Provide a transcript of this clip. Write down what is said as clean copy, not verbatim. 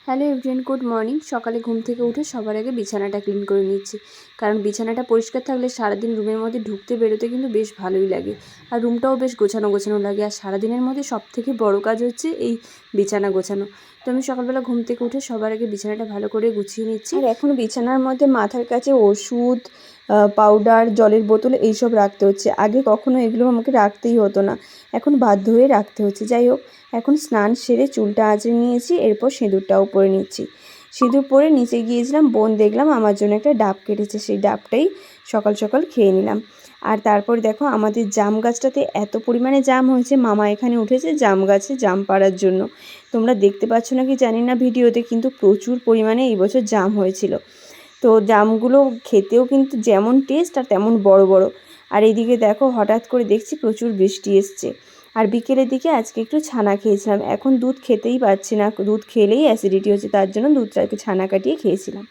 Hello everyone, good morning. সকালে ঘুম থেকে উঠে সবার আগে বিছানাটা ক্লিন করে নিচ্ছি, কারণ বিছানাটা পরিষ্কার থাকলে সারাদিন রুমের মধ্যে ঢুকতে বেরোতে কিন্তু বেশ ভালোই লাগে, আর রুমটাও বেশ গোছানো গোছানো লাগে। আর সারাদিনের মধ্যে সবথেকে বড় কাজ হচ্ছে এই বিছানা গোছানো। তো আমি সকালবেলা ঘুম থেকে উঠে সবার আগে বিছানাটা ভালো করে গুছিয়ে নিচ্ছি। আর এখন বিছানার মধ্যে মাথার কাছে ওষুধ, পাউডার, জলের বোতল এইসব রাখতে হচ্ছে। আগে কখনো এগুলো আমাকে রাখতেই হতো না, এখন বাধ্য হয়ে রাখতে হচ্ছে। যাই হোক, এখন স্নান সেরে চুলটা আঁচড়ে নিয়েছি, এরপর সিঁদুরটাও পরে নিচ্ছি। সিঁদুর পরে নিচে গিয়েছিলাম, বোন দেখলাম আমার জন্য একটা ডাব কেটেছে, সেই ডাবটাই সকাল সকাল খেয়ে নিলাম। আর তারপর দেখো, আমাদের জাম গাছটাতে এত পরিমাণে জাম হয়েছে, মামা এখানে উঠেছে জাম গাছে জাম পাড়ার জন্য। তোমরা দেখতে পাচ্ছ নাকি জানি না ভিডিওতে, কিন্তু প্রচুর পরিমাণে এই বছর জাম হয়েছিল। তো জামগুলো খেতেও কিন্তু যেমন টেস্ট আর তেমন বড় বড়। আর এইদিকে দেখো, হঠাৎ করে দেখছি প্রচুর বৃষ্টি এসছে। আর বিকেলের দিকে আজকে একটু ছানা খেয়েছিলাম। এখন দুধ খেতেই পারছি না, দুধ খেলেই অ্যাসিডিটি হচ্ছে, তার জন্য দুধটাকে ছানা কাটিয়ে খেয়েছিলাম।